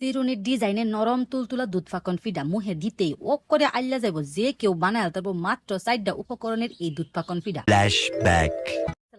চিরুনির ডিজাইনে নরম তুলতুলা দুধ ফাকন ফিডা মুহে দিতেই ওক করে আইলা যাইব যে কেউ বানায় তারপর মাত্র 4টা উপকরণের এই দুধ ফাকন ফিডা। Flashback.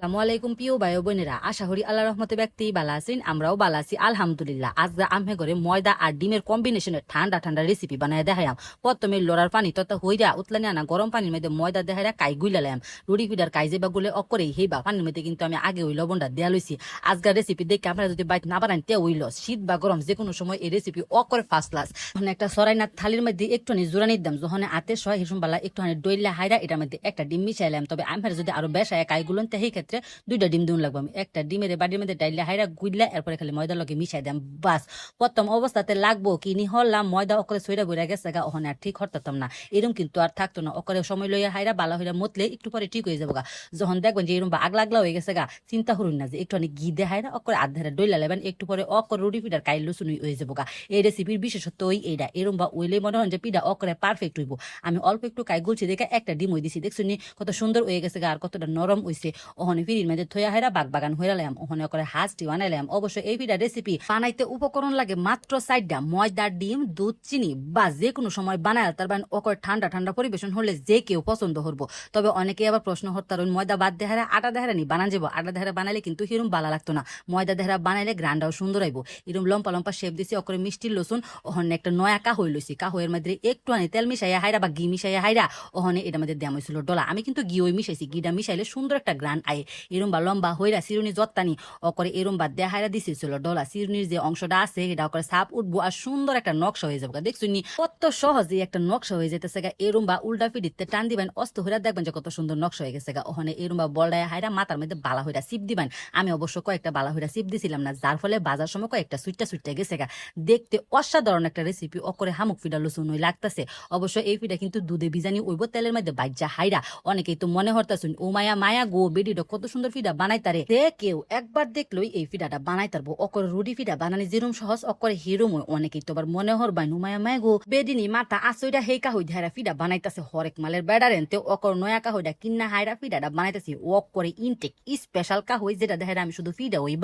আসসালামু আলাইকুম প্রিয় ভাই ও বোনেরা, আশা করি আল্লাহ রহমতে ব্যক্তি বালা আছেন, আমরাও বালা আছি আলহামদুলিল্লাহ। আজ আমে করে ময়দা আর ডিমের কম্বিনেশনে ঠান্ডা ঠান্ডা রেসিপি বানায় দেখাইম। প্রথমে লড়ার পানি তথা হইরা উতলানি আনা গরম পানির মধ্যে ময়দা দেখাইরা কাই গুইলালাম। রুটি ফিডার কাই যেবা গুলে অকরে হেবা পানির মধ্যে কিন্তু আমি আগে ওই লবণটা দেয়া লইছি। আজকের রেসিপি দেখে আপনারা যদি বাইট না বানান তে ওইল শীত বা গরম যে কোনো সময় এই রেসিপি অকরে ফার্স্ট ক্লাস। মানে একটা সরাইনা থালির মধ্যে একটুখানি জোরানির দাম যখন আতে সয় হিসুম বালা একটুখানি ডইলা হাইরা এটার মধ্যে একটা ডিম মিশাইলাম। তবে আমি যদি আরো বেশায় কাই গুলন সেই ক্ষেত্রে 2টা ডিম দিন লাগবে। আমি একটা ডিমের বাড়ির মধ্যে ডাইলা হাইরা গুইলা এরপরে খালি ময়দা লগে মিশাই দাম বাস। প্রথম অবস্থাতে লাগবো কিনি হলাম ময়দা অকরে সইরা বইরা গেছে গা, ওখানে আর ঠিক হরতাম না, এরকম কিন্তু আর থাকতো না। অকরে সময় লইয়া হাইরা বালা হইরা মতলে একটু পরে ঠিক হয়ে যাবো গা। যখন দেখবেন যে এরকম আগলা আগলা হয়ে গেছে গা, চিন্তা করুন না যে একটু অনেক ঘি দে হাইরা অকরে আধারে ডইলা লেবেন, একটু পরে অকরে রুটি পিঠার কাইল লুচুনি হয়ে যাবো গা। এই রেসিপির বিশেষত্ব ওই এইটা এরম বা ওইলে মনে হয় যে পিঠা অকরে পারফেক্ট হইব। আমি অল্প একটু কাই গুলছি দেখে একটা ডিম হয়ে দিছি, দেখছুনি কত সুন্দর হয়ে গেছে গা আর কতটা নরম হইছে। ওখানে ফিরির মধ্যে থইয়া হাইরা বাগান হইরালাম, ওখানে করে হাঁসটি বানাইলাম। অবশ্য এই পিঠা রেসিপি বানাইতে উপকরণ লাগে মাত্র 4টা, ময়দা ডিম দুধ চিনি বা যে কোনো সময় বানায় তার ওকর ঠান্ডা ঠান্ডা পরিবেশন হলে যে কেউ পছন্দ করবো। তবে অনেকে আবার প্রশ্ন হতার ময়দা বাদ দেহারা আটা দেহারা নি বানান যাবো। আটা দেহারা বানাইলে কিন্তু হিরুম বালা লাগতো না, ময়দা দেহারা বানাইলে গ্রান্ডাও সুন্দর আইব। এরম লম্পা লম্পা শেপ দিছি, অকরে মিষ্টি লসুন ওখানে একটা নয়া কাহই লইছি, কাহইয়ের মধ্যে একটু আনি তেল মিশাইয়া হাইরা বা ঘি মিশাইয়া হাইরা ওখানে এটার মধ্যে দেওয়া হয়েছিল ডলা। আমি কিন্তু ঘি ওই মিশাইছি, ঘিটা মিশাইলে সুন্দর একটা গ্রান আয়। এরম বা লম্বা হইরা চিরুনি যত্তানি অকরে এরম বাদ দেয়া হাইরা দিছিল ডলা। চিরুনির যে অংশটা আছে এটা করে সাপ উঠবো আর সুন্দর একটা নকশা হয়ে যাবে। দেখছুনি কত সহজে একটা নকশা হয়ে যেতেছে গা। এরম বা উল্টা ফিডিতে টান দিবেন অস্ত হইরা দেখবেন যে কত সুন্দর নকশা হয়ে গেছে গা। ওখানে এরম বা বলডায় হাইরা মাথার মধ্যে বালা হইরা সিপ দিবেন। আমি অবশ্য কয়েকটা বালা হইরা সিপ দিছিলাম না, যার ফলে বাজার সময় কয়েকটা সুইটটা গেছে গা। দেখতে অসাধারণ একটা রেসিপি, অকরে হামুক ফিডা লুচুন ওই লাগতেছে। অবশ্য এই ফিডা কিন্তু দুধে বিজানি ওইব তেলের মধ্যে বাইজা হাইরা। অনেকেই তো মনে হরতাছুন ও মায়া মায়া গো বেডিটা কত সুন্দর ফিডা বানাইতারে, কেউ একবার দেখলোই এই ফিডাটা বানাই তারবো। অকরে রুটি ফিডা বানানি যেরম সহজ অকরে হিরুম। অনেকেই তো আবার মনে হরবাই নুমায়া মায়া গো বেডিনি মাথা আসইডা হেই কাহই হাইরা ফিডা বানাইতাছে হরেক মালের বেড়ারেন তে অকর নয়া কাহইডা কিন্না হাইরা ফিডাটা বানাইতাছি। অকরে ইনটেক স্পেশাল কাহই যেটা দেখাইরা আমি শুধু ফিডা ওই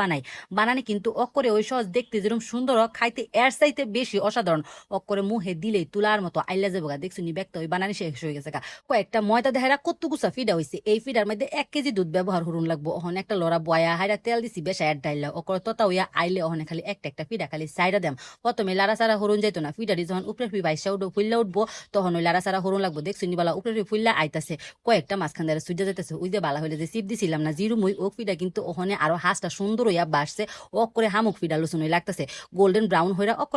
বানানি কিন্তু অকরে ওই সহজ দেখতে যেরকম সুন্দর খাইতে এর চাইতে বেশি অসাধারণ। অকরে মুহে দিলেই তুলার মতো আইলা যাবো গা। দেখছুনি ব্যক্ত ওই বানানি শেষ হয়ে গেছে গা। কয়েকটা ময়দা দেখাইরা কতগুছা ফিডা হয়েছে। এই ফিডার মধ্যে 1 কেজি দুধ ব্যবহার করুন লাগবো। ওখানে একটা লড়া বয়া হাইরা তেল দিছি বেশ এর ডাইলা অকরে ততা হইয়া আইলে ওখানে খালি একটা ফিডা খালি সাইডা দেম। প্রথমে লাড়া সারা হরুন যাইতো না, ফিডারি যখন উপরে বাইশা উঠবো ফুল্লা উঠবো তখন ওই লাড়া সারা হরুন লাগবো। দেখছুনি বালা উপরে ফুল্লা আইতাছে, কয়েকটা মাঝখান দ্বারা সুজা যাইতেছে। ওই যে বালা হইলে যে সিপ দিছিলাম না জিরু মই ও ফিডা কিন্তু ওখানে আরো হাঁসটা সুন্দর হইয়া বাসছে। ও করে হামুক ফিডা লুচুন লাগতেছে গোল্ডেন ব্রাউন হইরা অকরে